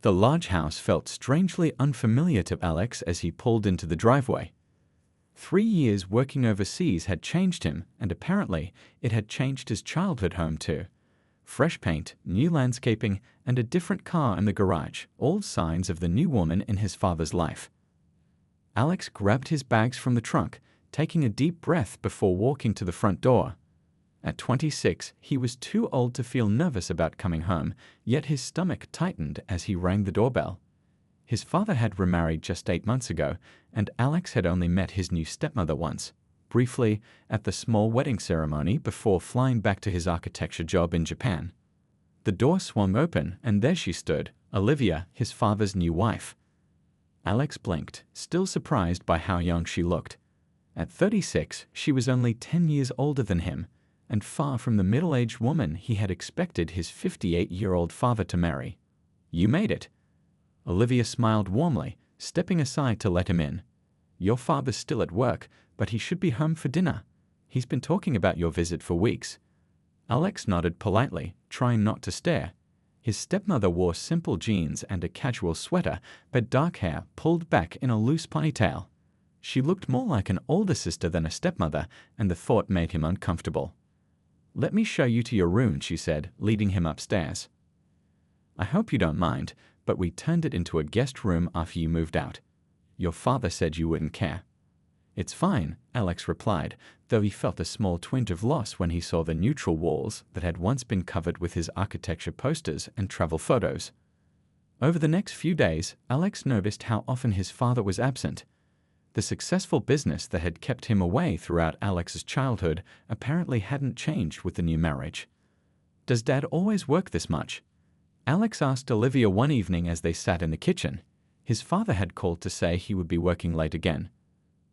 The large house felt strangely unfamiliar to Alex as he pulled into the driveway. 3 years working overseas had changed him, and apparently it had changed his childhood home too. Fresh paint, new landscaping, and a different car in the garage, all signs of the new woman in his father's life. Alex grabbed his bags from the trunk, taking a deep breath before walking to the front door. At 26, he was too old to feel nervous about coming home, yet his stomach tightened as he rang the doorbell. His father had remarried just 8 months ago, and Alex had only met his new stepmother once, briefly at the small wedding ceremony before flying back to his architecture job in Japan. The door swung open, and there she stood, Olivia, his father's new wife. Alex blinked, still surprised by how young she looked. At 36, she was only 10 years older than him, and far from the middle-aged woman he had expected his 58-year-old father to marry. "You made it." Olivia smiled warmly, stepping aside to let him in. "Your father's still at work, but he should be home for dinner. He's been talking about your visit for weeks." Alex nodded politely, trying not to stare. His stepmother wore simple jeans and a casual sweater, but dark hair pulled back in a loose ponytail. She looked more like an older sister than a stepmother, and the thought made him uncomfortable. "Let me show you to your room," she said, leading him upstairs. "I hope you don't mind, but we turned it into a guest room after you moved out. Your father said you wouldn't care." "It's fine," Alex replied, though he felt a small twinge of loss when he saw the neutral walls that had once been covered with his architecture posters and travel photos. Over the next few days, Alex noticed how often his father was absent. The successful business that had kept him away throughout Alex's childhood apparently hadn't changed with the new marriage. "Does Dad always work this much?" Alex asked Olivia one evening as they sat in the kitchen. His father had called to say he would be working late again.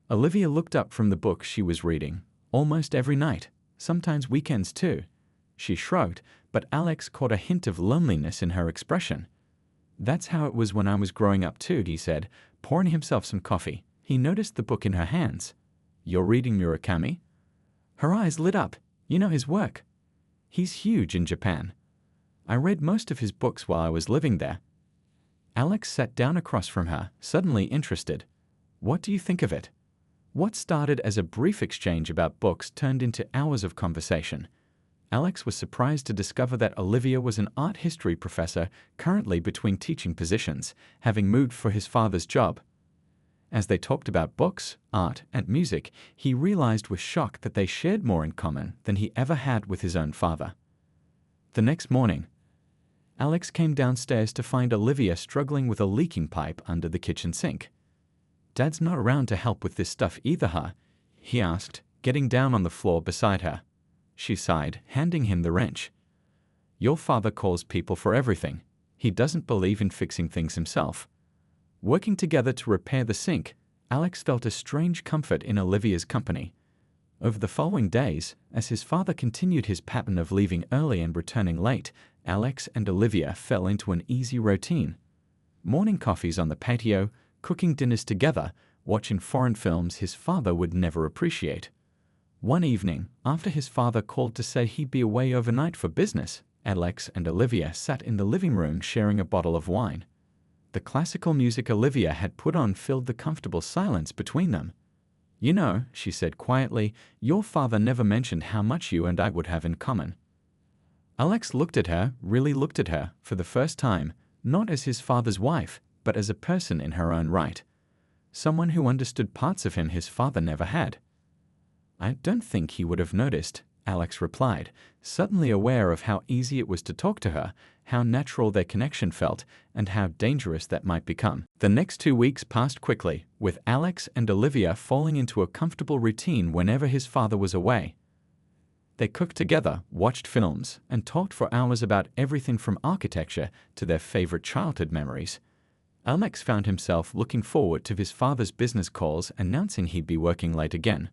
Olivia looked up from the book she was reading. "Almost every night, sometimes weekends too." She shrugged, but Alex caught a hint of loneliness in her expression. "That's how it was when I was growing up too," he said, pouring himself some coffee. He noticed the book in her hands. "You're reading Murakami?" Her eyes lit up. "You know his work?" "He's huge in Japan. I read most of his books while I was living there." Alex sat down across from her, suddenly interested. "What do you think of it?" What started as a brief exchange about books turned into hours of conversation. Alex was surprised to discover that Olivia was an art history professor currently between teaching positions, having moved for his father's job. As they talked about books, art, and music, he realized with shock that they shared more in common than he ever had with his own father. The next morning, Alex came downstairs to find Olivia struggling with a leaking pipe under the kitchen sink. "Dad's not around to help with this stuff either, huh?" he asked, getting down on the floor beside her. She sighed, handing him the wrench. "Your father calls people for everything. He doesn't believe in fixing things himself." Working together to repair the sink, Alex felt a strange comfort in Olivia's company. Over the following days, as his father continued his pattern of leaving early and returning late, Alex and Olivia fell into an easy routine. Morning coffees on the patio, cooking dinners together, watching foreign films his father would never appreciate. One evening, after his father called to say he'd be away overnight for business, Alex and Olivia sat in the living room sharing a bottle of wine. The classical music Olivia had put on filled the comfortable silence between them. "You know," she said quietly, "your father never mentioned how much you and I would have in common." Alex looked at her, really looked at her, for the first time, not as his father's wife, but as a person in her own right. Someone who understood parts of him his father never had. "I don't think he would have noticed," Alex replied, suddenly aware of how easy it was to talk to her, how natural their connection felt, and how dangerous that might become. The next 2 weeks passed quickly, with Alex and Olivia falling into a comfortable routine whenever his father was away. They cooked together, watched films, and talked for hours about everything from architecture to their favorite childhood memories. Alex found himself looking forward to his father's business calls announcing he'd be working late again.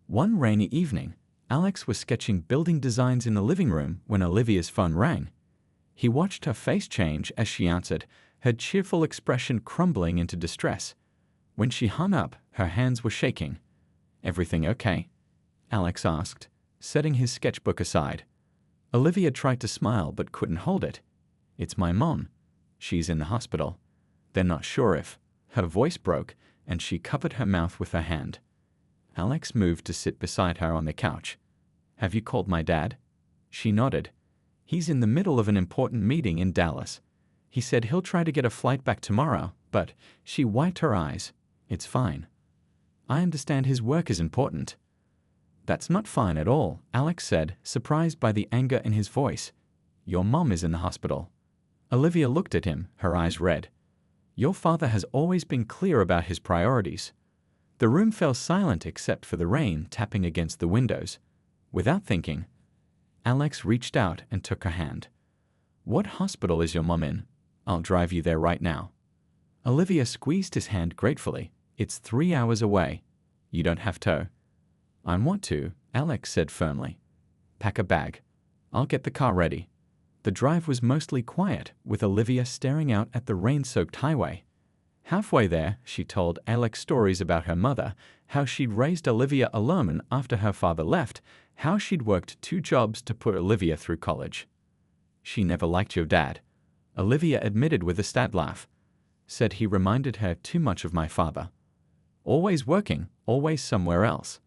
One rainy evening, Alex was sketching building designs in the living room when Olivia's phone rang. He watched her face change as she answered, her cheerful expression crumbling into distress. When she hung up, her hands were shaking. "Everything okay?" Alex asked, setting his sketchbook aside. Olivia tried to smile but couldn't hold it. "It's my mom. She's in the hospital. They're not sure if. Her voice broke, and she covered her mouth with her hand. Alex moved to sit beside her on the couch. Have you called my dad? She nodded. He's in the middle of an important meeting in Dallas. He said he'll try to get a flight back tomorrow, but she wiped her eyes. It's fine. I understand his work is important. That's not fine at all, Alex said, surprised by the anger in his voice. Your mom is in the hospital. Olivia looked at him, her eyes red. Your father has always been clear about his priorities. The room fell silent except for the rain tapping against the windows. Without thinking, Alex reached out and took her hand. What hospital is your mom in? I'll drive you there right now. Olivia squeezed his hand gratefully. It's 3 hours away. You don't have to. I want to, Alex said firmly. Pack a bag. I'll get the car ready. The drive was mostly quiet, with Olivia staring out at the rain-soaked highway. Halfway there, she told Alex stories about her mother, how she'd raised Olivia alone after her father left, how she'd worked 2 jobs to put Olivia through college. She never liked your dad, Olivia admitted with a sad laugh. Said he reminded her too much of my father. Always working, always somewhere else.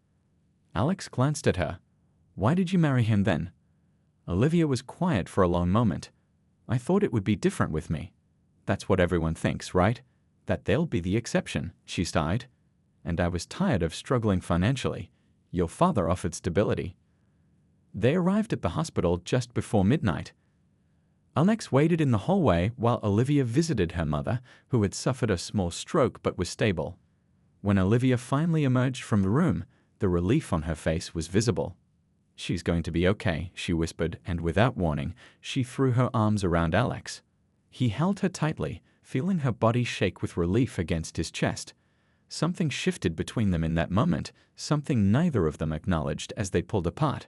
Alex glanced at her. Why did you marry him then? Olivia was quiet for a long moment. I thought it would be different with me. That's what everyone thinks, right? That they'll be the exception, she sighed. And I was tired of struggling financially. Your father offered stability. They arrived at the hospital just before midnight. Alex waited in the hallway while Olivia visited her mother, who had suffered a small stroke but was stable. When Olivia finally emerged from the room, the relief on her face was visible. She's going to be okay, she whispered, and without warning, she threw her arms around Alex. He held her tightly, feeling her body shake with relief against his chest. Something shifted between them in that moment, something neither of them acknowledged as they pulled apart.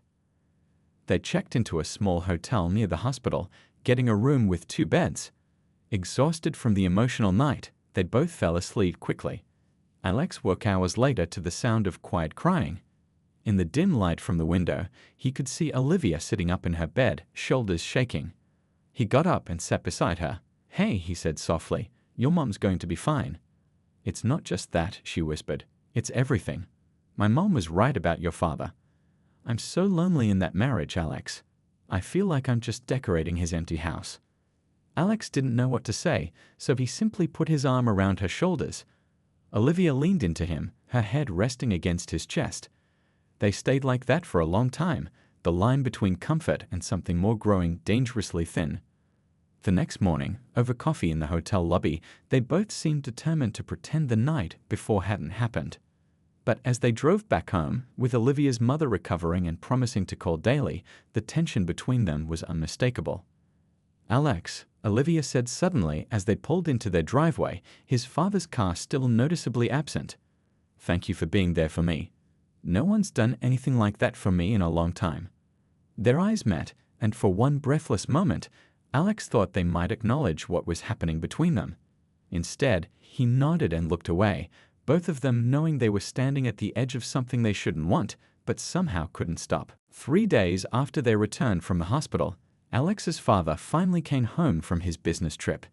They checked into a small hotel near the hospital, getting a room with 2 beds. Exhausted from the emotional night, they both fell asleep quickly. Alex woke hours later to the sound of quiet crying. In the dim light from the window, he could see Olivia sitting up in her bed, shoulders shaking. He got up and sat beside her. Hey, he said softly, your mom's going to be fine. It's not just that, she whispered. It's everything. My mom was right about your father. I'm so lonely in that marriage, Alex. I feel like I'm just decorating his empty house. Alex didn't know what to say, so he simply put his arm around her shoulders. Olivia leaned into him, her head resting against his chest. They stayed like that for a long time, the line between comfort and something more growing dangerously thin. The next morning, over coffee in the hotel lobby, they both seemed determined to pretend the night before hadn't happened. But as they drove back home, with Olivia's mother recovering and promising to call daily, the tension between them was unmistakable. Alex, Olivia said suddenly as they pulled into their driveway, his father's car still noticeably absent. Thank you for being there for me. No one's done anything like that for me in a long time. Their eyes met, and for one breathless moment, Alex thought they might acknowledge what was happening between them. Instead, he nodded and looked away, both of them knowing they were standing at the edge of something they shouldn't want, but somehow couldn't stop. 3 days after their return from the hospital, Alex's father finally came home from his business trip.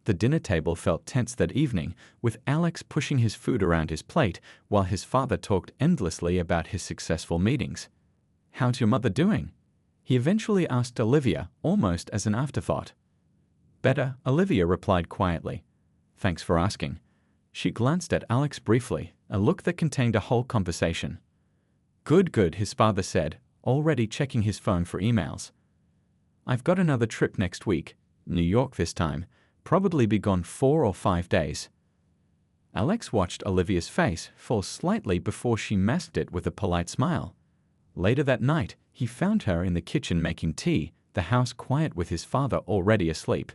The dinner table felt tense that evening, with Alex pushing his food around his plate while his father talked endlessly about his successful meetings. How's your mother doing? He eventually asked Olivia, almost as an afterthought. Better, Olivia replied quietly. Thanks for asking. She glanced at Alex briefly, a look that contained a whole conversation. Good, good, his father said, already checking his phone for emails. I've got another trip next week, New York this time, probably be gone 4 or 5 days. Alex watched Olivia's face fall slightly before she masked it with a polite smile. Later that night, he found her in the kitchen making tea, the house quiet with his father already asleep.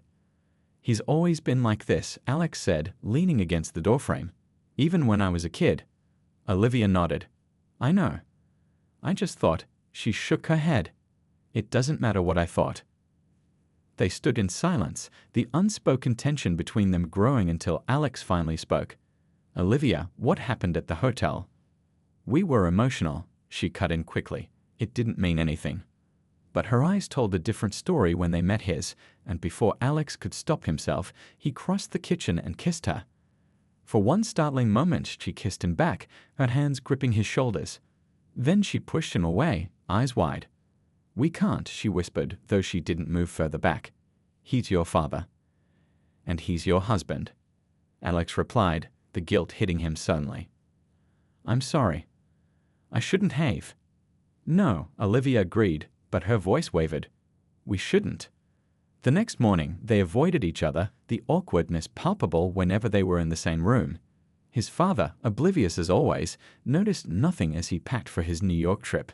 He's always been like this, Alex said, leaning against the doorframe. Even when I was a kid. Olivia nodded. I know. I just thought. She shook her head. It doesn't matter what I thought. They stood in silence, the unspoken tension between them growing until Alex finally spoke. Olivia, what happened at the hotel? We were emotional, she cut in quickly. It didn't mean anything. But her eyes told a different story when they met his, and before Alex could stop himself, he crossed the kitchen and kissed her. For one startling moment, she kissed him back, her hands gripping his shoulders. Then she pushed him away, eyes wide. "We can't," she whispered, though she didn't move further back. "He's your father." "And he's your husband," Alex replied, the guilt hitting him suddenly. "I'm sorry. I shouldn't have." "No," Olivia agreed, but her voice wavered. "We shouldn't." The next morning, they avoided each other, the awkwardness palpable whenever they were in the same room. His father, oblivious as always, noticed nothing as he packed for his New York trip.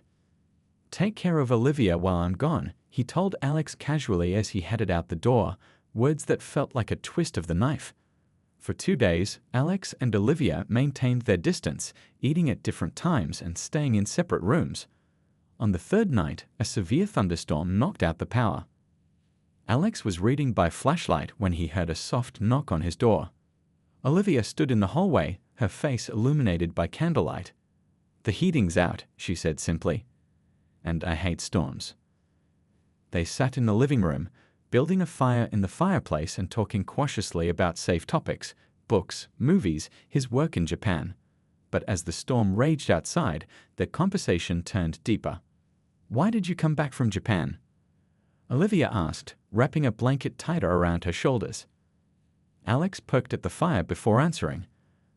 "Take care of Olivia while I'm gone," he told Alex casually as he headed out the door, words that felt like a twist of the knife. For 2 days, Alex and Olivia maintained their distance, eating at different times and staying in separate rooms. On the third night, a severe thunderstorm knocked out the power. Alex was reading by flashlight when he heard a soft knock on his door. Olivia stood in the hallway, her face illuminated by candlelight. "The heating's out," she said simply. "And I hate storms." They sat in the living room, building a fire in the fireplace and talking cautiously about safe topics, books, movies, his work in Japan. But as the storm raged outside, their conversation turned deeper. "Why did you come back from Japan?" Olivia asked, wrapping a blanket tighter around her shoulders. Alex poked at the fire before answering.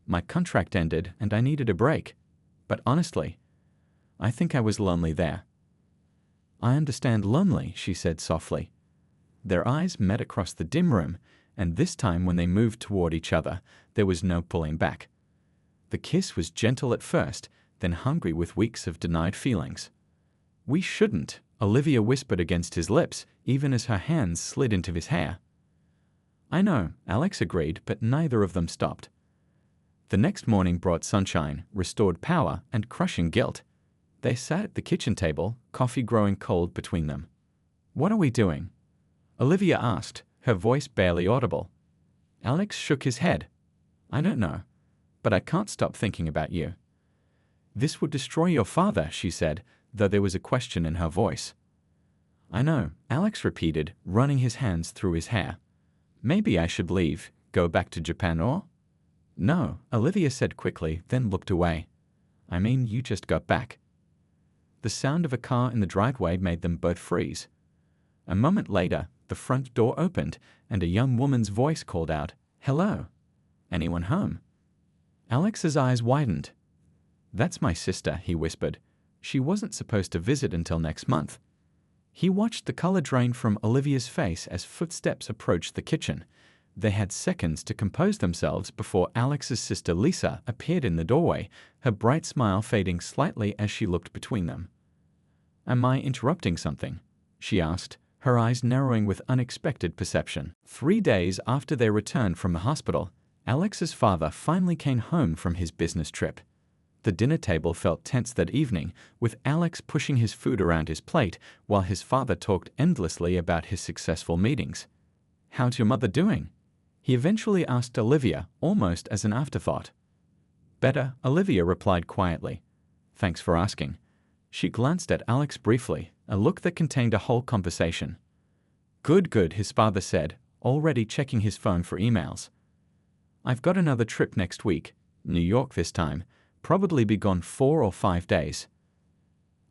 "My contract ended and I needed a break. But honestly, I think I was lonely there." "I understand lonely," she said softly. Their eyes met across the dim room, and this time when they moved toward each other, there was no pulling back. The kiss was gentle at first, then hungry with weeks of denied feelings. "We shouldn't," Olivia whispered against his lips, even as her hands slid into his hair. "I know," Alex agreed, but neither of them stopped. The next morning brought sunshine, restored power, and crushing guilt. They sat at the kitchen table, coffee growing cold between them. "What are we doing?" Olivia asked, her voice barely audible. Alex shook his head. "I don't know, but I can't stop thinking about you." "This would destroy your father," she said, though there was a question in her voice. "I know," Alex repeated, running his hands through his hair. "Maybe I should leave, go back to Japan or?" "No," Olivia said quickly, then looked away. "I mean, you just got back." The sound of a car in the driveway made them both freeze. A moment later, the front door opened, and a young woman's voice called out, "Hello. Anyone home?" Alex's eyes widened. "That's my sister," he whispered. "She wasn't supposed to visit until next month." He watched the color drain from Olivia's face as footsteps approached the kitchen. They had seconds to compose themselves before Alex's sister Lisa appeared in the doorway, her bright smile fading slightly as she looked between them. "Am I interrupting something?" she asked, her eyes narrowing with unexpected perception. 3 days after their return from the hospital, Alex's father finally came home from his business trip. The dinner table felt tense that evening, with Alex pushing his food around his plate while his father talked endlessly about his successful meetings. "How's your mother doing?" he eventually asked Olivia, almost as an afterthought. "Better," Olivia replied quietly. "Thanks for asking." She glanced at Alex briefly, a look that contained a whole conversation. "Good, good," his father said, already checking his phone for emails. "I've got another trip next week, New York this time, probably be gone 4 or 5 days."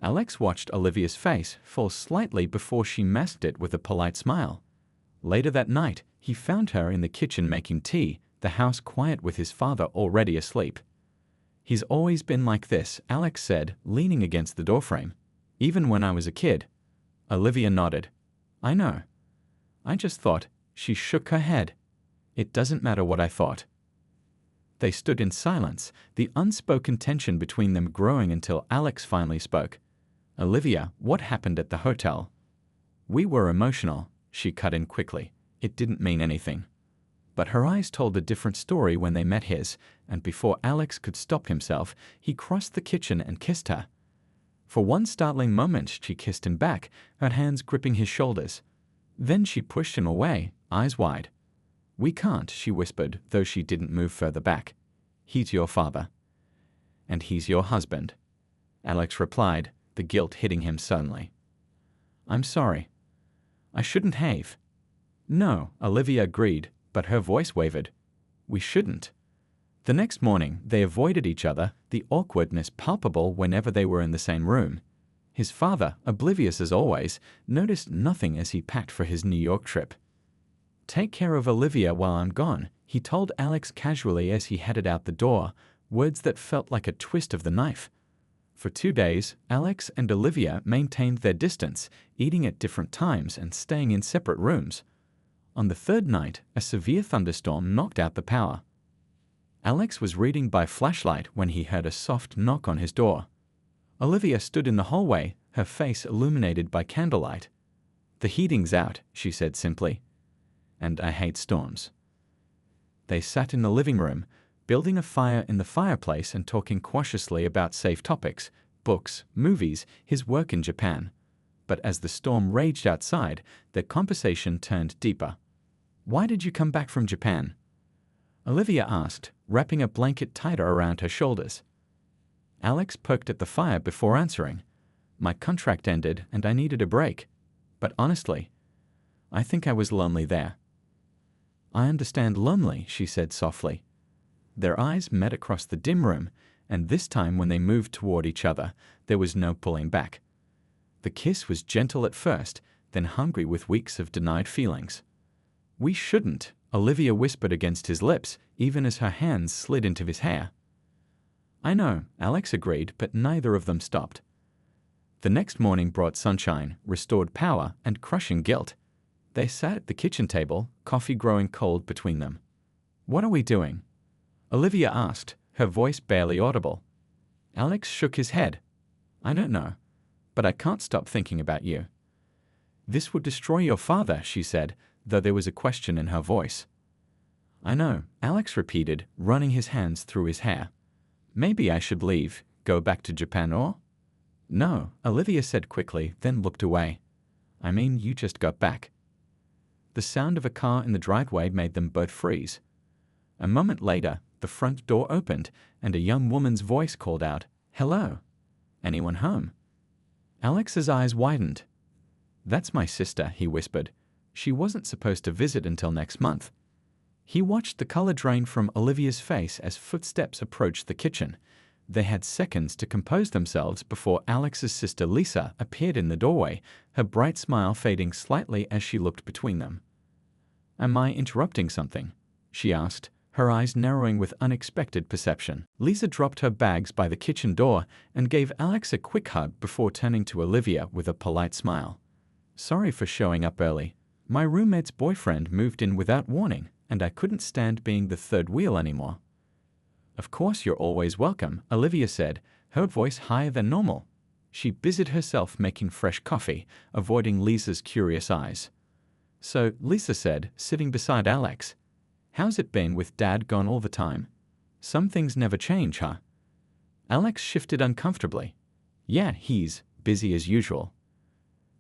Alex watched Olivia's face fall slightly before she masked it with a polite smile. Later that night, he found her in the kitchen making tea, the house quiet with his father already asleep. "He's always been like this," Alex said, leaning against the doorframe. "Even when I was a kid." Olivia nodded. "I know. I just thought," she shook her head. "It doesn't matter what I thought." They stood in silence, the unspoken tension between them growing until Alex finally spoke. "Olivia, what happened at the hotel?" "We were emotional," she cut in quickly. "It didn't mean anything." But her eyes told a different story when they met his, and before Alex could stop himself, he crossed the kitchen and kissed her. For one startling moment, she kissed him back, her hands gripping his shoulders. Then she pushed him away, eyes wide. "We can't," she whispered, though she didn't move further back. "He's your father." "And he's your husband," Alex replied, the guilt hitting him suddenly. I'm sorry. I shouldn't have. No, Olivia agreed, but her voice wavered. We shouldn't. The next morning, they avoided each other, the awkwardness palpable whenever they were in the same room. His father, oblivious as always, noticed nothing as he packed for his New York trip. Take care of Olivia while I'm gone, he told Alex casually as he headed out the door, words that felt like a twist of the knife. For 2 days, Alex and Olivia maintained their distance, eating at different times and staying in separate rooms. On the third night, a severe thunderstorm knocked out the power. Alex was reading by flashlight when he heard a soft knock on his door. Olivia stood in the hallway, her face illuminated by candlelight. The heating's out, she said simply. And I hate storms. They sat in the living room, building a fire in the fireplace and talking cautiously about safe topics, books, movies, his work in Japan. But as the storm raged outside, their conversation turned deeper. Why did you come back from Japan? Olivia asked, wrapping a blanket tighter around her shoulders. Alex poked at the fire before answering. My contract ended and I needed a break. But honestly, I think I was lonely there. I understand lonely, she said softly. Their eyes met across the dim room, and this time when they moved toward each other, there was no pulling back. The kiss was gentle at first, then hungry with weeks of denied feelings. We shouldn't, Olivia whispered against his lips, even as her hands slid into his hair. I know, Alex agreed, but neither of them stopped. The next morning brought sunshine, restored power, and crushing guilt. They sat at the kitchen table, coffee growing cold between them. What are we doing? Olivia asked, her voice barely audible. Alex shook his head. I don't know, but I can't stop thinking about you. This would destroy your father, she said, though there was a question in her voice. I know, Alex repeated, running his hands through his hair. Maybe I should leave, go back to Japan or? No, Olivia said quickly, then looked away. I mean, you just got back. The sound of a car in the driveway made them both freeze. A moment later, the front door opened, and a young woman's voice called out, Hello. Anyone home? Alex's eyes widened. That's my sister, he whispered. She wasn't supposed to visit until next month. He watched the color drain from Olivia's face as footsteps approached the kitchen. They had seconds to compose themselves before Alex's sister Lisa appeared in the doorway, her bright smile fading slightly as she looked between them. Am I interrupting something? She asked, her eyes narrowing with unexpected perception. Lisa dropped her bags by the kitchen door and gave Alex a quick hug before turning to Olivia with a polite smile. Sorry for showing up early. My roommate's boyfriend moved in without warning, and I couldn't stand being the third wheel anymore. Of course you're always welcome, Olivia said, her voice higher than normal. She busied herself making fresh coffee, avoiding Lisa's curious eyes. So, Lisa said, sitting beside Alex, how's it been with Dad gone all the time? Some things never change, huh? Alex shifted uncomfortably. Yeah, he's busy as usual.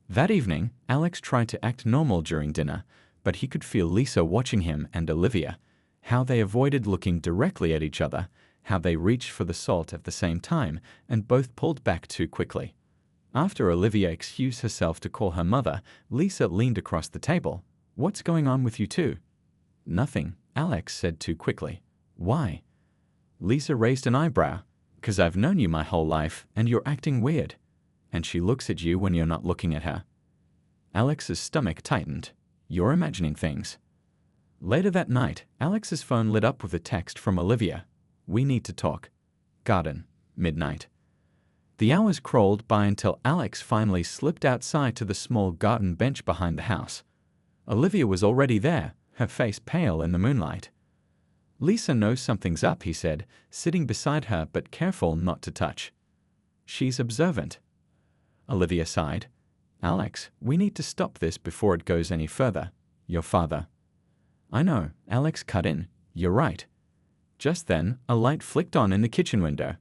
That evening, Alex tried to act normal during dinner, but he could feel Lisa watching him and Olivia, how they avoided looking directly at each other, how they reached for the salt at the same time, and both pulled back too quickly. After Olivia excused herself to call her mother, Lisa leaned across the table. What's going on with you two? Nothing, Alex said too quickly. Why? Lisa raised an eyebrow. 'Cause I've known you my whole life, and you're acting weird. And she looks at you when you're not looking at her. Alex's stomach tightened. You're imagining things. Later that night, Alex's phone lit up with a text from Olivia. We need to talk. Garden. Midnight. The hours crawled by until Alex finally slipped outside to the small garden bench behind the house. Olivia was already there, her face pale in the moonlight. Lisa knows something's up, he said, sitting beside her but careful not to touch. She's observant. Olivia sighed. Alex, we need to stop this before it goes any further. Your father. I know, Alex cut in. You're right. Just then, a light flicked on in the kitchen window.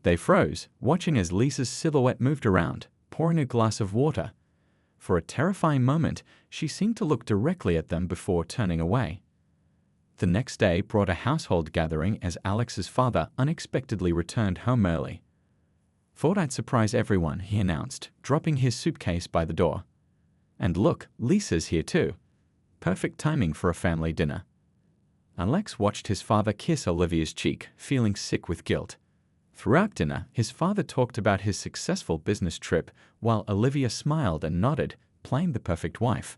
They froze, watching as Lisa's silhouette moved around, pouring a glass of water. For a terrifying moment, she seemed to look directly at them before turning away. The next day brought a household gathering as Alex's father unexpectedly returned home early. Thought I'd surprise everyone, he announced, dropping his suitcase by the door. And look, Lisa's here too. Perfect timing for a family dinner. Alex watched his father kiss Olivia's cheek, feeling sick with guilt. Throughout dinner, his father talked about his successful business trip, while Olivia smiled and nodded, playing the perfect wife.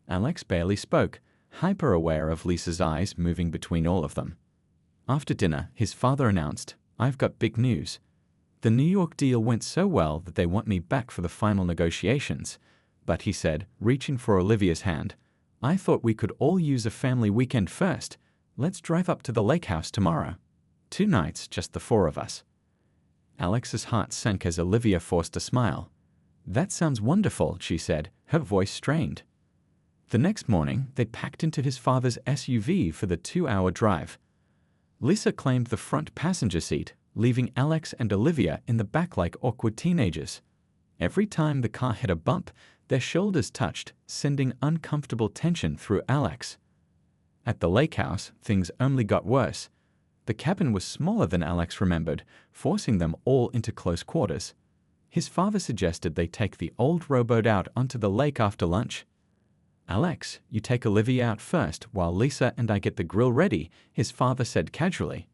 Alex barely spoke, hyper-aware of Lisa's eyes moving between all of them. After dinner, his father announced, "I've got big news. The New York deal went so well that they want me back for the final negotiations. But," he said, reaching for Olivia's hand, "I thought we could all use a family weekend first. Let's drive up to the lake house tomorrow. 2 nights, just the 4 of us." Alex's heart sank as Olivia forced a smile. "That sounds wonderful," she said, her voice strained. The next morning, they packed into his father's SUV for the 2-hour drive. Lisa claimed the front passenger seat, leaving Alex and Olivia in the back like awkward teenagers. Every time the car hit a bump, their shoulders touched, sending uncomfortable tension through Alex. At the lake house, things only got worse. The cabin was smaller than Alex remembered, forcing them all into close quarters. His father suggested they take the old rowboat out onto the lake after lunch. "Alex, you take Olivia out first while Lisa and I get the grill ready," his father said casually.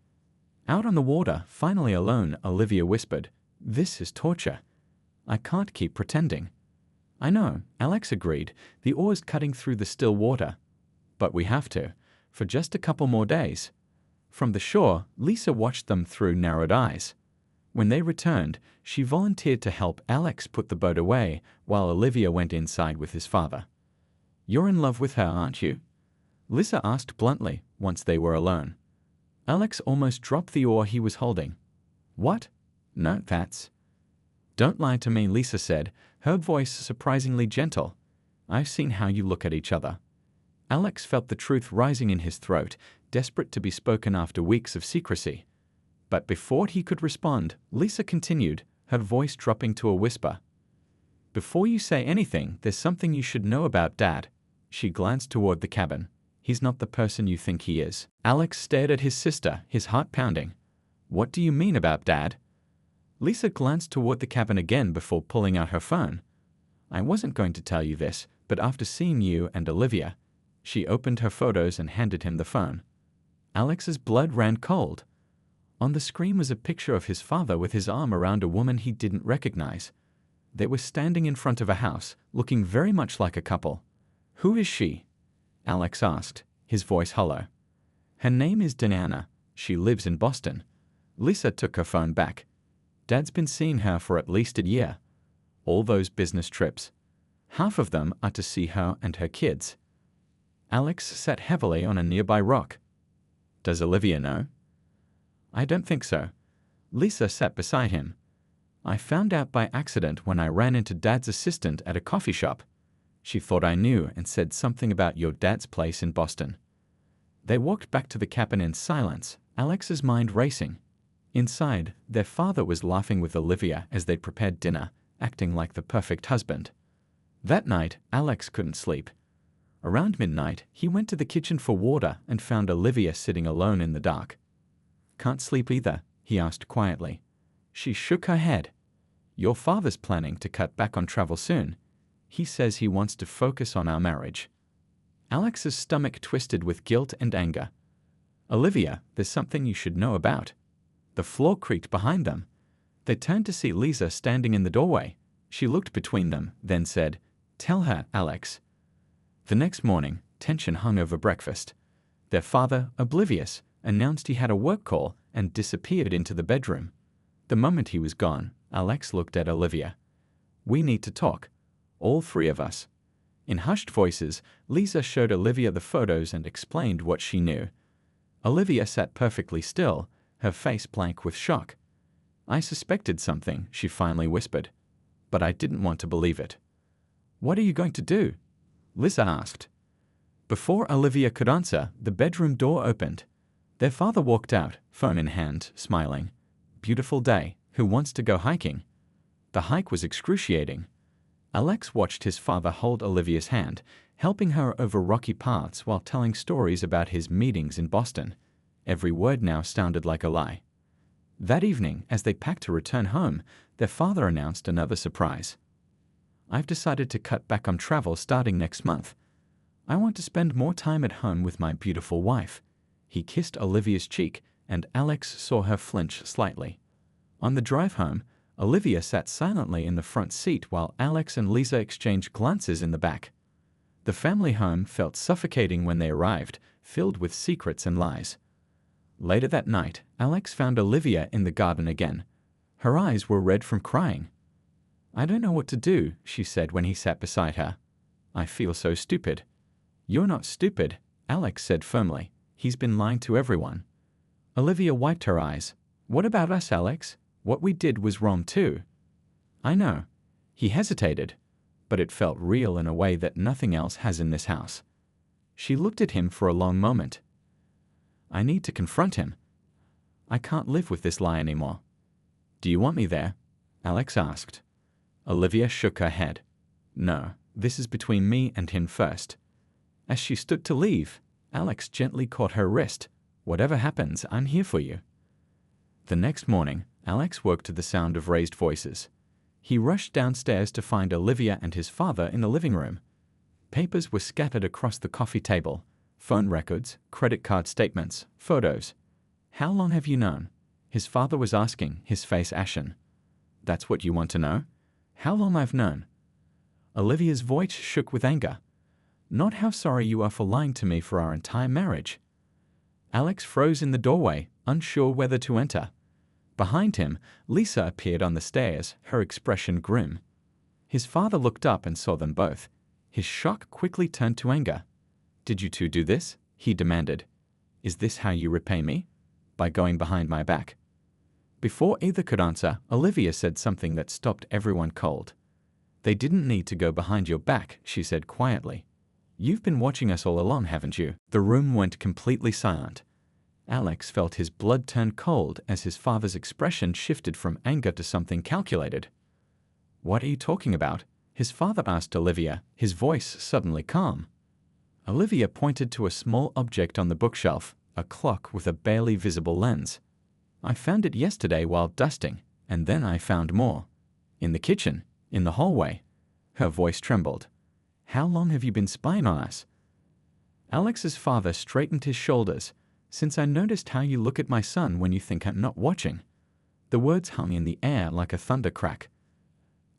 Out on the water, finally alone, Olivia whispered, "This is torture. I can't keep pretending." "I know," Alex agreed, the oars cutting through the still water. "But we have to, for just a couple more days." From the shore, Lisa watched them through narrowed eyes. When they returned, she volunteered to help Alex put the boat away, while Olivia went inside with his father. "You're in love with her, aren't you?" Lisa asked bluntly, once they were alone. Alex almost dropped the oar he was holding. "What? No, that's—" "Don't lie to me," Lisa said, her voice surprisingly gentle. "I've seen how you look at each other." Alex felt the truth rising in his throat, desperate to be spoken after weeks of secrecy. But before he could respond, Lisa continued, her voice dropping to a whisper. "Before you say anything, there's something you should know about Dad." She glanced toward the cabin. "He's not the person you think he is." Alex stared at his sister, his heart pounding. "What do you mean about Dad?" Lisa glanced toward the cabin again before pulling out her phone. "I wasn't going to tell you this, but after seeing you and Olivia—" She opened her photos and handed him the phone. Alex's blood ran cold. On the screen was a picture of his father with his arm around a woman he didn't recognize. They were standing in front of a house, looking very much like a couple. "Who is she?" Alex asked, his voice hollow. "Her name is Diana. She lives in Boston." Lisa took her phone back. "Dad's been seeing her for at least a year. All those business trips. Half of them are to see her and her kids." Alex sat heavily on a nearby rock. "Does Olivia know?" "I don't think so." Lisa sat beside him. "I found out by accident when I ran into Dad's assistant at a coffee shop. She thought I knew and said something about your dad's place in Boston." They walked back to the cabin in silence, Alex's mind racing. Inside, their father was laughing with Olivia as they prepared dinner, acting like the perfect husband. That night, Alex couldn't sleep. Around midnight, he went to the kitchen for water and found Olivia sitting alone in the dark. "Can't sleep either?" he asked quietly. She shook her head. "Your father's planning to cut back on travel soon. He says he wants to focus on our marriage." Alex's stomach twisted with guilt and anger. "Olivia, there's something you should know about." The floor creaked behind them. They turned to see Lisa standing in the doorway. She looked between them, then said, "Tell her, Alex." The next morning, tension hung over breakfast. Their father, oblivious, announced he had a work call and disappeared into the bedroom. The moment he was gone, Alex looked at Olivia. "We need to talk. All 3 of us." In hushed voices, Lisa showed Olivia the photos and explained what she knew. Olivia sat perfectly still, her face blank with shock. "I suspected something," she finally whispered, "but I didn't want to believe it." "What are you going to do?" Lisa asked. Before Olivia could answer, the bedroom door opened. Their father walked out, phone in hand, smiling. "Beautiful day. Who wants to go hiking?" The hike was excruciating. Alex watched his father hold Olivia's hand, helping her over rocky paths while telling stories about his meetings in Boston. Every word now sounded like a lie. That evening, as they packed to return home, their father announced another surprise. I've decided to cut back on travel starting next month. I want to spend more time at home with my beautiful wife." He kissed Olivia's cheek, and Alex saw her flinch slightly. On the drive home, Olivia sat silently in the front seat while Alex and Lisa exchanged glances in the back. The family home felt suffocating when they arrived, filled with secrets and lies. Later that night, Alex found Olivia in the garden again. Her eyes were red from crying. "I don't know what to do," she said when he sat beside her. "I feel so stupid." "You're not stupid," Alex said firmly. "He's been lying to everyone." Olivia wiped her eyes. "What about us, Alex? What we did was wrong too." "I know." He hesitated, but it felt real in a way that nothing else has in this house. She looked at him for a long moment. "I need to confront him. I can't live with this lie anymore." "Do you want me there?" Alex asked. Olivia shook her head. "No, this is between me and him first." As she stood to leave, Alex gently caught her wrist. "Whatever happens, I'm here for you." The next morning, Alex woke to the sound of raised voices. He rushed downstairs to find Olivia and his father in the living room. Papers were scattered across the coffee table. Phone records, credit card statements, photos. "How long have you known?" his father was asking, his face ashen. "That's what you want to know? How long I've known?" Olivia's voice shook with anger. "Not how sorry you are for lying to me for our entire marriage." Alex froze in the doorway, unsure whether to enter. Behind him, Lisa appeared on the stairs, her expression grim. His father looked up and saw them both. His shock quickly turned to anger. "Did you two do this?" he demanded. "Is this how you repay me? By going behind my back?" Before either could answer, Olivia said something that stopped everyone cold. "They didn't need to go behind your back," she said quietly. "You've been watching us all along, haven't you?" The room went completely silent. Alex felt his blood turn cold as his father's expression shifted from anger to something calculated. "What are you talking about?" his father asked Olivia, his voice suddenly calm. Olivia pointed to a small object on the bookshelf, a clock with a barely visible lens. "I found it yesterday while dusting, and then I found more. In the kitchen, in the hallway." Her voice trembled. "How long have you been spying on us?" Alex's father straightened his shoulders. "Since I noticed how you look at my son when you think I'm not watching." The words hung in the air like a thunder crack.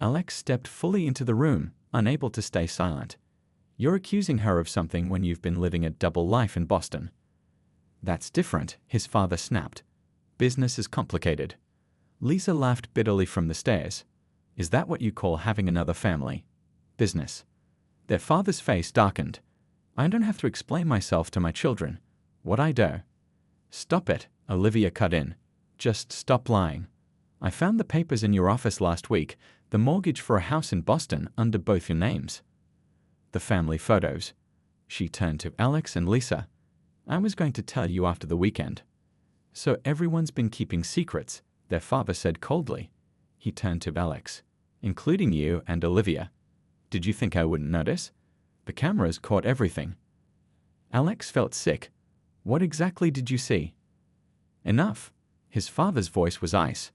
Alex stepped fully into the room, unable to stay silent. "You're accusing her of something when you've been living a double life in Boston." "That's different," his father snapped. "Business is complicated." Lisa laughed bitterly from the stairs. "Is that what you call having another family? Business?" Their father's face darkened. "I don't have to explain myself to my children. What I do." "Stop it," Olivia cut in. "Just stop lying. I found the papers in your office last week, the mortgage for a house in Boston under both your names. The family photos." She turned to Alex and Lisa. "I was going to tell you after the weekend." "So everyone's been keeping secrets," their father said coldly. He turned to Alex. "Including you and Olivia. Did you think I wouldn't notice? The cameras caught everything." Alex felt sick. "What exactly did you see?" "Enough." His father's voice was ice.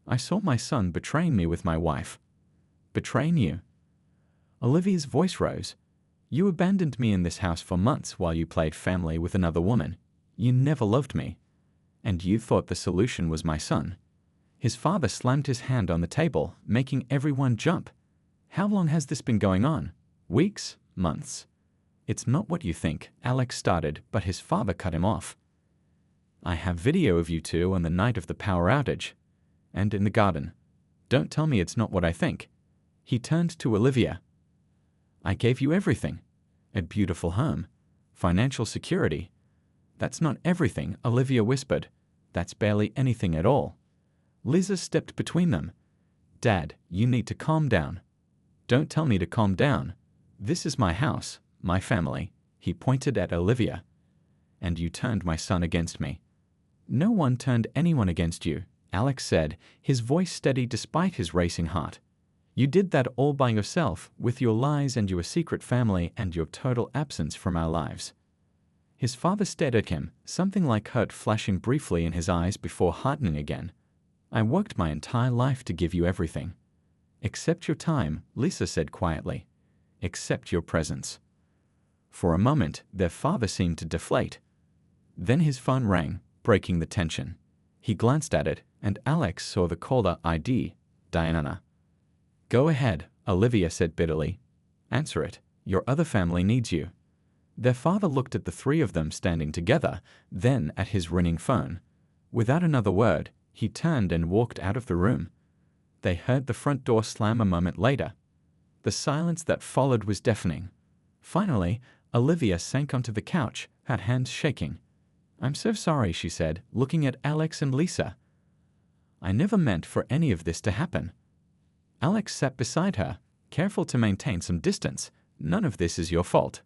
"I saw my son betraying me with my wife." "Betraying you?" Olivia's voice rose. "You abandoned me in this house for months while you played family with another woman. You never loved me. And you thought the solution was my son." His father slammed his hand on the table, making everyone jump. "How long has this been going on? Weeks? Months?" "It's not what you think," Alex started, but his father cut him off. "I have video of you two on the night of the power outage. And in the garden. Don't tell me it's not what I think." He turned to Olivia. "I gave you everything. A beautiful home. Financial security." "That's not everything," Olivia whispered. "That's barely anything at all." Lisa stepped between them. "Dad, you need to calm down." "Don't tell me to calm down. This is my house, my family." He pointed at Olivia. "And you turned my son against me." "No one turned anyone against you," Alex said, his voice steady despite his racing heart. "You did that all by yourself, with your lies and your secret family and your total absence from our lives." His father stared at him, something like hurt flashing briefly in his eyes before hardening again. "I worked my entire life to give you everything. Accept your time, Lisa said quietly. Accept your presence. For a moment, their father seemed to deflate. Then his phone rang, breaking the tension. He glanced at it, and Alex saw the caller ID, Diana. Go ahead, Olivia said bitterly. Answer it. Your other family needs you. Their father looked at the three of them standing together, then at his ringing phone. Without another word, he turned and walked out of the room. They heard the front door slam a moment later. The silence that followed was deafening. Finally, Olivia sank onto the couch, her hands shaking. I'm so sorry, she said, looking at Alex and Lisa. I never meant for any of this to happen. Alex sat beside her, careful to maintain some distance. None of this is your fault.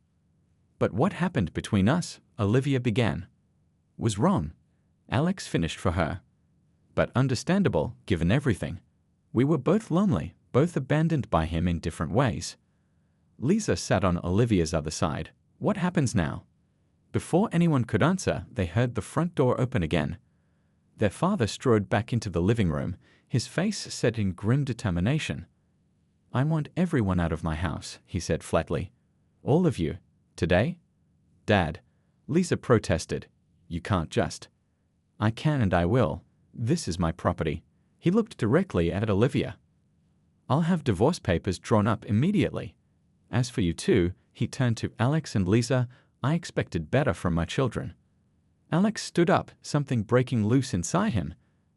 But what happened between us, Olivia began, was wrong. Alex finished for her. But understandable, given everything. We were both lonely, both abandoned by him in different ways. Lisa sat on Olivia's other side. What happens now? Before anyone could answer, they heard the front door open again. Their father strode back into the living room, his face set in grim determination. I want everyone out of my house, he said flatly. All of you. Today? Dad. Lisa protested. You can't just. I can and I will. This is my property. He looked directly at Olivia. I'll have divorce papers drawn up immediately. As for you two, he turned to Alex and Lisa, I expected better from my children. Alex stood up, something breaking loose inside him.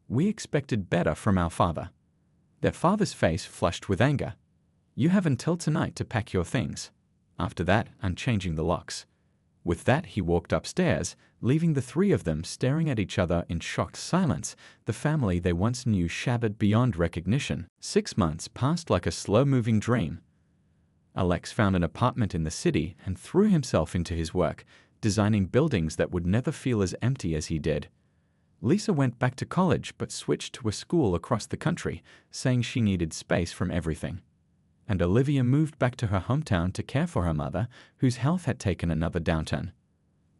We expected better from our father. Their father's face flushed with anger. You have until tonight to pack your things. After that, I'm changing the locks. With that, he walked upstairs, leaving the three of them staring at each other in shocked silence, the family they once knew shattered beyond recognition. 6 months passed like a slow-moving dream. Alex found an apartment in the city and threw himself into his work, designing buildings that would never feel as empty as he did. Lisa went back to college but switched to a school across the country, saying she needed space from everything. And Olivia moved back to her hometown to care for her mother, whose health had taken another downturn.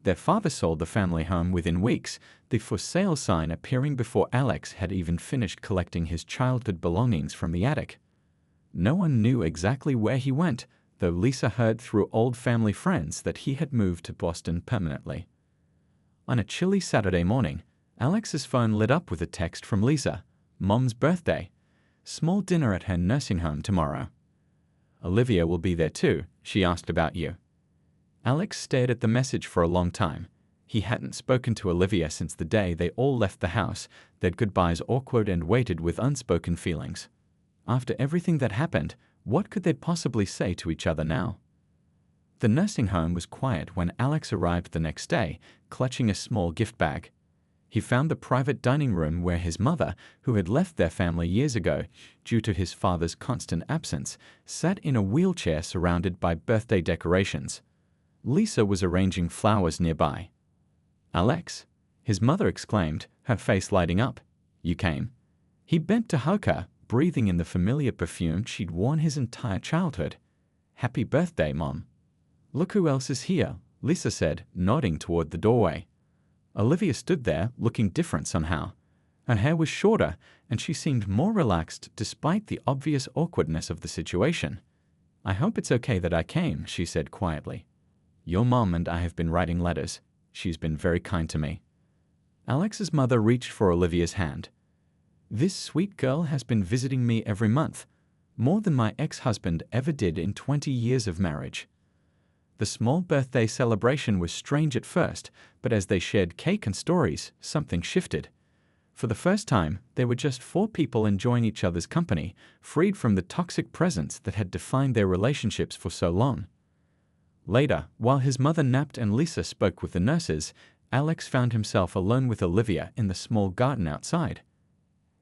Their father sold the family home within weeks, the for sale sign appearing before Alex had even finished collecting his childhood belongings from the attic. No one knew exactly where he went, though Lisa heard through old family friends that he had moved to Boston permanently. On a chilly Saturday morning, Alex's phone lit up with a text from Lisa. Mom's birthday. Small dinner at her nursing home tomorrow. Olivia will be there too. She asked about you. Alex stared at the message for a long time. He hadn't spoken to Olivia since the day they all left the house, their goodbyes awkward and weighted with unspoken feelings. After everything that happened, what could they possibly say to each other now? The nursing home was quiet when Alex arrived the next day, clutching a small gift bag. He found the private dining room where his mother, who had left their family years ago due to his father's constant absence, sat in a wheelchair surrounded by birthday decorations. Lisa was arranging flowers nearby. Alex, his mother exclaimed, her face lighting up. You came. He bent to hug her, breathing in the familiar perfume she'd worn his entire childhood. Happy birthday, Mom. Look who else is here, Lisa said, nodding toward the doorway. Olivia stood there, looking different somehow. Her hair was shorter, and she seemed more relaxed despite the obvious awkwardness of the situation. I hope it's okay that I came, she said quietly. Your mom and I have been writing letters. She's been very kind to me. Alex's mother reached for Olivia's hand. This sweet girl has been visiting me every month, more than my ex-husband ever did in 20 years of marriage. The small birthday celebration was strange at first, but as they shared cake and stories, something shifted. For the first time, there were just 4 people enjoying each other's company, freed from the toxic presence that had defined their relationships for so long. Later, while his mother napped and Lisa spoke with the nurses, Alex found himself alone with Olivia in the small garden outside.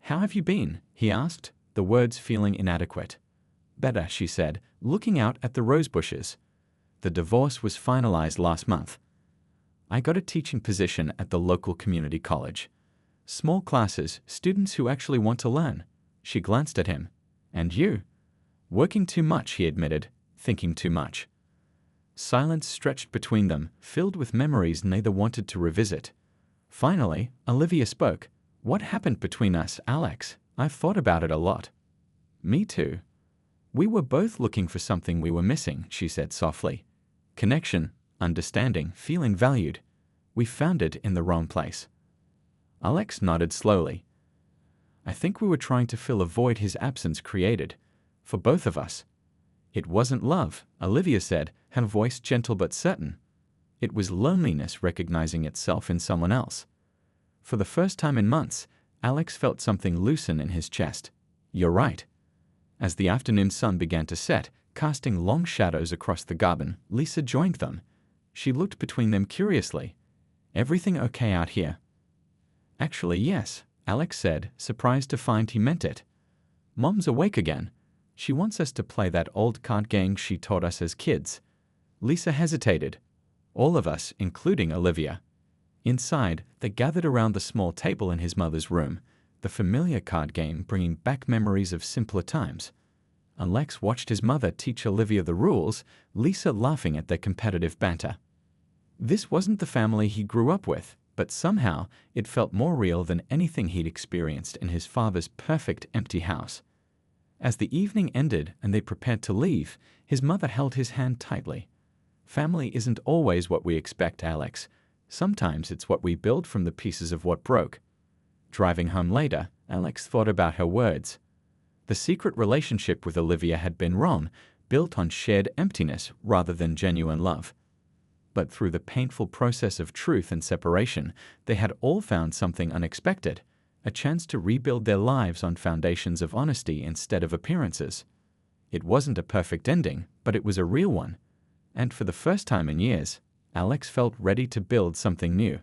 How have you been? He asked, the words feeling inadequate. Better, she said, looking out at the rose bushes. The divorce was finalized last month. I got a teaching position at the local community college. Small classes, students who actually want to learn. She glanced at him. And you? Working too much, he admitted, thinking too much. Silence stretched between them, filled with memories neither wanted to revisit. Finally, Olivia spoke. What happened between us, Alex? I've thought about it a lot. Me too. We were both looking for something we were missing, she said softly. Connection, understanding, feeling valued. We found it in the wrong place. Alex nodded slowly. I think we were trying to fill a void his absence created, for both of us. It wasn't love, Olivia said, her voice gentle but certain. It was loneliness recognizing itself in someone else. For the first time in months, Alex felt something loosen in his chest. You're right. As the afternoon sun began to set, casting long shadows across the garden, Lisa joined them. She looked between them curiously. Everything okay out here? Actually, yes, Alex said, surprised to find he meant it. Mom's awake again. She wants us to play that old card game she taught us as kids. Lisa hesitated. All of us, including Olivia. Inside, they gathered around the small table in his mother's room, the familiar card game bringing back memories of simpler times. Alex watched his mother teach Olivia the rules, Lisa laughing at their competitive banter. This wasn't the family he grew up with, but somehow it felt more real than anything he'd experienced in his father's perfect empty house. As the evening ended and they prepared to leave, his mother held his hand tightly. Family isn't always what we expect, Alex. Sometimes it's what we build from the pieces of what broke. Driving home later, Alex thought about her words. The secret relationship with Olivia had been wrong, built on shared emptiness rather than genuine love. But through the painful process of truth and separation, they had all found something unexpected, a chance to rebuild their lives on foundations of honesty instead of appearances. It wasn't a perfect ending, but it was a real one. And for the first time in years, Alex felt ready to build something new.